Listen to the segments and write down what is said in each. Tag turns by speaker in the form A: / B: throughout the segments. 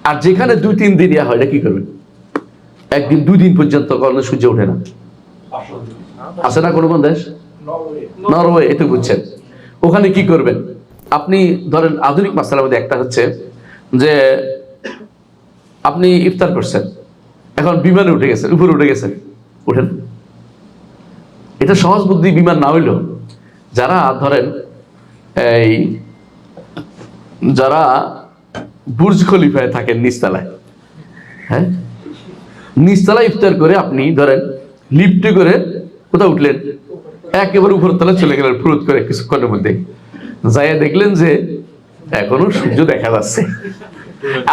A: আর যেখানে 2-3 দিন ইয়া হয়, এটা কি করবেন? একদিন 2 দিন পর্যন্ত কোনো সূর্য ওঠে না। আছে না কোনো দেশ? নরওয়ে, এটা বুঝছেন। ওখানে কি করবেন? আপনি ধরেন আধুনিক মাসালার মধ্যে একটা হচ্ছে যে আপনি ইফতার করছেন, এখন বিমানে উঠে গেছেন, উপরে উঠে গেছেন, উঠেন। এটা সহজ বুদ্ধি বিমান না হইল, যারা ধরেন এই যারা বুর্জ খলিফায় থাকেন নিচতলায়, হ্যাঁ, নিচতলায় ইফতার করে আপনি ধরেন লিফটে করে কোথাও উঠলেন, একেবারে উপরের তলায় চলে গেলেন ফুরুত করে কিছুক্ষণের মধ্যে, যাইয়া দেখলেন যে এখনো সূর্য দেখা যাচ্ছে।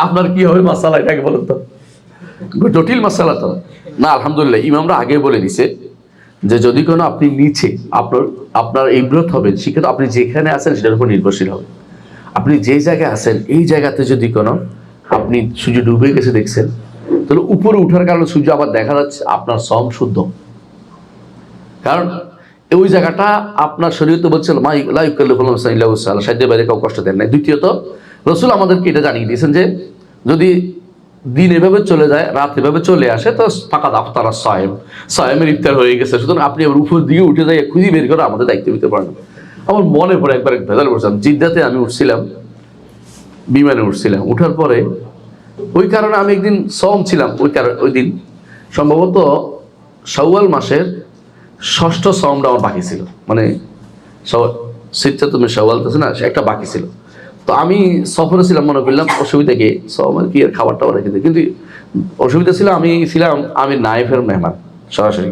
A: আপনার কি হবে মাসালা, এটাকে বলেন তো? জটিল মাসালা তো না। আলহামদুলিল্লাহ, ইমামরা আগে বলে দিছে যে যদি কোনো আপনি নিচে আপনার ইব্রত হবে, সেক্ষেত্রে আপনি যেখানে আছেন সেটার উপর নির্ভরশীল হবে। আপনি যে জায়গায় আছেন এই জায়গাতে যদি কোনো আপনি সূর্য ডুবে গেছে দেখছেন, তাহলে উপরে উঠার কারণে সূর্য আবার দেখা যাচ্ছে, আপনার সম শুদ্ধ। কারণ ওই জায়গাটা আপনার শরীয়তে বলছেন সাহায্যের বাইরে কাউ কষ্ট দেন নাই। দ্বিতীয়ত রসুল আমাদেরকে এটা জানিয়ে দিয়েছেন যে যদি দিন এভাবে চলে যায়, রাত এভাবে চলে আসে, তো ফাঁকা আফতারা সায়েমের ইফতার হয়ে গেছে। সুতরাং আপনি আবার উপর দিকে উঠে যাই খুঁজি বের করে আমাদের দায়িত্ব নিতে পারেন। আমার মনে পড়ে একবার ভেজাল করছিলাম, জিদ্দাতে আমি উঠছিলাম, বিমানে উঠছিলাম, উঠার পরে ওই কারণে আমি একদিন সম ছিলাম। ওই দিন সম্ভবত শাওয়াল মাসের 6ষ্ঠ সমটা আমার বাকি ছিল, মানে শীতটা তুমি শাওয়াল তো না, একটা বাকি ছিল। তো আমি সফরে ছিলাম, মনে করলাম অসুবিধা কি সমের কি আর খাবার টাবার রেখে দিই, কিন্তু অসুবিধা ছিল আমি নাইফের মেহমান সরাসরি।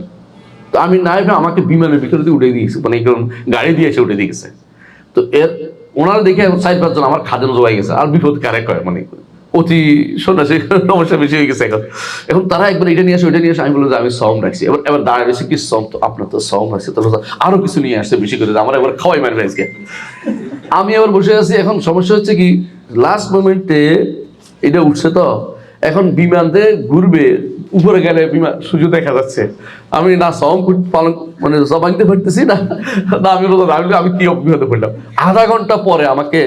A: তো আমি নাইফে আমাকে বিমানের ভিতরে দিয়ে উঠে দিয়েছি, মানে গাড়ি দিয়েছে উঠে দিয়ে গেছে। তো ওনারা দেখে 4-5 জন আমার খাদেন জোয়াই গেছে, আর বিপদ কারে কয়, মানে অতি সন্ন্যাসী সমস্যা বেশি হয়ে গেছে। এখন তারা একবার এটা নিয়ে আসে ওইটা নিয়ে আসে, আমি বললাম যে আমি সম রাখছি। এবার দাঁড়ায় রয়েছে কি সম, তো আপনার তো সম রাখছে, তো আরো কিছু নিয়ে আসছে বেশি করে, আমার একবার খাওয়াই মারবে আজকে। আমি আবার বসে আছি। এখন সমস্যা হচ্ছে কি, লাস্ট মোমেন্টে এটা উঠছে, তো এখন বিমানতে ঘুরবে, উপরে গেলে বিমান সূর্য দেখা যাচ্ছে, আমি না সম পালন মানে ভাঙতে পারতেছি না, আমি কি অভিজ্ঞতা করলাম। আধা ঘন্টা পরে আমাকে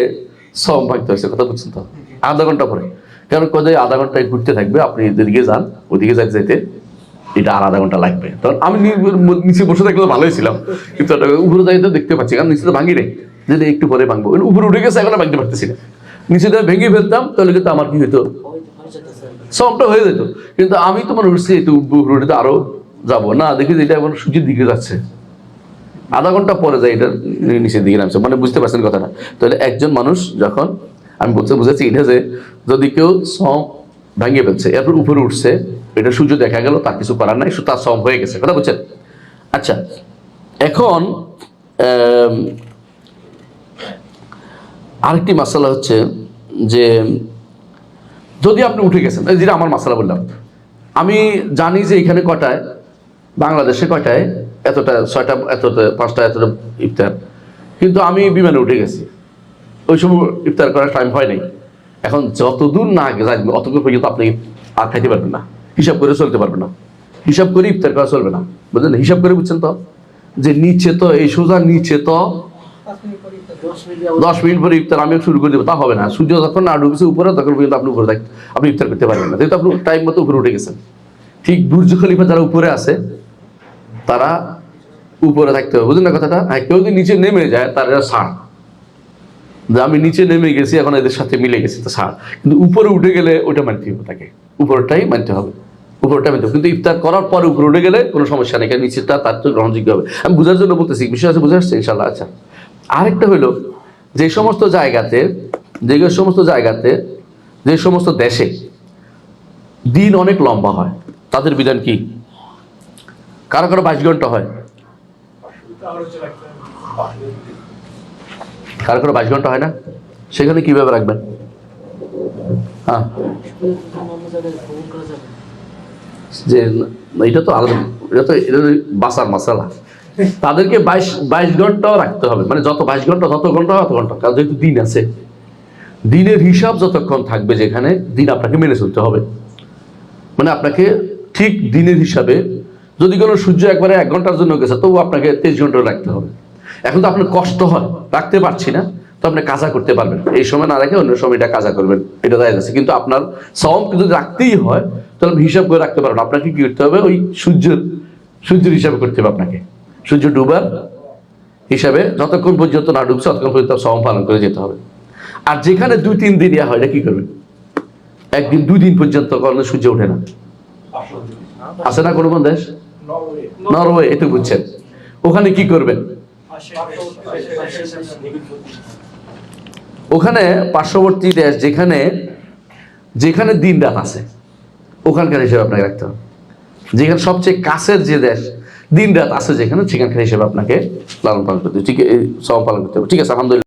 A: সম ভাঙতে হয়েছে, কথা বুঝছেন তো? আধা ঘন্টা পরে, কারণ কোথায় আধা ঘন্টায় ঘুরতে থাকবে, আপনি এদিকে যান, ওদিকে যাইতে এটা আর আধা ঘন্টা লাগবে। তখন আমি নিচে বসে থাকলে ভালোই ছিলাম, কিন্তু উপরে যাইতে দেখতে পাচ্ছি, কারণ নিচে তো ভাঙি নেই, যদি একটু পরে ভাঙবো। উপরে উঠে গেছে, এখন ভাঙতে পারতেছি না। নিচে ভেঙে ফেলতাম, তাহলে কিন্তু আমার কি হইতো, সমটা হয়ে যেত। কিন্তু আমি তো মনে উঠছি একটু উপরে আরো যাবো না, দেখি যে এটা এখন সূর্যের দিকে যাচ্ছে, আধা ঘন্টা পরে যায় এটা নিচের দিকে নামছে। মানে বুঝতে পারছেন কথাটা? তাহলে একজন মানুষ যখন, আমি বুঝেছি এটা যে যদি কেউ সম ভাঙিয়ে ফেলছে, এরপর উপরে উঠছে, এটা সূর্য দেখা গেল, তার কিছু করার নাই, তার সম হয়ে গেছে, কথা বুঝছেন? আচ্ছা, এখন আরেকটি মাসালা হচ্ছে যে যদি আপনি উঠে গেছেন, যেটা আমার মাসালা বললাম, আমি জানি যে এখানে কটায়, বাংলাদেশে কটায়, এতটা 6টা, এতটা 5টা, এতটা ইফতার, কিন্তু আমি বিমানে উঠে গেছি, ওই সময় ইফতার করার টাইম হয় নাই। এখন যতদূর না যাবে অতদূর পর্যন্ত আপনি আর খাইতে পারবেন না, হিসাব করে চলতে পারবেন না, হিসাব করে ইফতার করা চলবে না, বুঝলেন? হিসাব করে, বুঝছেন তো? যে নিচে তো এই সোজা নিচে তো 10 মিনিট পরে ইফতার আমি শুরু করে দেবো, তা হবে না। সূর্য যখন না ঢুকছে উপরে, তখন পর্যন্ত আপনি উপরে আপনি ইফতার করতে পারবেন না, যেহেতু আপনি টাইম মতো উপরে উঠে গেছেন। ঠিক বুর্জ খলিফা যারা উপরে আছে তারা উপরে থাকতে হবে, বুঝলেন না কথাটা? হ্যাঁ, কেউ যদি নিচে নেমে যায় তার ছাড়, যে আমি নিচে নেমে গেছি, এখন এদের সাথে মিলে গেছি, তো ছাড়। কিন্তু উপরে উঠে গেলে ওইটা মানতে হবে, তাকে উপরটাই মানতে হবে, উপরটা মানতে হবে। কিন্তু ইফতার করার পরে উপরে উঠে গেলে কোনো সমস্যা নেই, কারণ নিচেরটা তার তো গ্রহণযোগ্য হবে। আমি বোঝার জন্য বলতেছি, বিষয় আছে, বুঝে আসছে ইনশাল্লাহ। আচ্ছা, আরেকটা হইলো, যে সমস্ত জায়গাতে যে সমস্ত দেশে দিন অনেক লম্বা হয়, তাদের বিধান কি? কারো 22 ঘন্টা হয়, কারো 22 ঘন্টা হয় না, সেখানে কিভাবে রাখবেন? হ্যাঁ, যে এটা তো আলাদা, এটা বাসার মাসালা। তাদেরকে 22 ঘন্টাও রাখতে হবে, মানে যত 22 ঘন্টা, তত ঘন্টা, কারণ যেহেতু দিন আছে, দিনের হিসাব যতক্ষণ থাকবে যেখানে, দিন আপনাকে মেনে চলতে হবে। মানে আপনাকে ঠিক দিনের হিসাবে, যদি কোনো সূর্য একবারে 1 ঘন্টার জন্য গেছে, তবু আপনাকে 23 ঘন্টা রাখতে হবে। এখন তো আপনার কষ্ট হয়, রাখতে পারছি না, তো আপনি কাজা করতে পারবেন, এই সময় না রেখে অন্য সময়টা কাজা করবেন, এটা জায়েজ আছে। কিন্তু আপনার সওম কিন্তু রাখতেই হয়, তাহলে আপনি হিসাব করে রাখতে পারবেন। আপনাকে কি করতে হবে, ওই সূর্যের হিসাবে করতে হবে আপনাকে, সূর্য ডুবার হিসাবে যতক্ষণ পর্যন্ত না ডুবছে ততক্ষণ পর্যন্ত সওম পালন করে যেতে হবে। আর যেখানে 2-3 দিন হয়, এটা কি করবেন, একদিন 2 দিন পর্যন্ত কোনো সূর্য ওঠে না, আছে না কোনো কোন দেশ, নরওয়ে, এটা বুঝছেন, ওখানে কি করবেন, ওখানে পার্শ্ববর্তী দেশ যেখানে যেখানে দিন রাত আছে ওখানকার হিসেবে আপনাকে রাখতে হবে। যেখানে সবচেয়ে কাছের যে দেশ দিন রাত আছে যেখানে, সেখানকার হিসেবে আপনাকে লালন পালন করতে হবে, ঠিক, সওম পালন করতে হবে। ঠিক আছে, আলহামদুলিল্লাহ।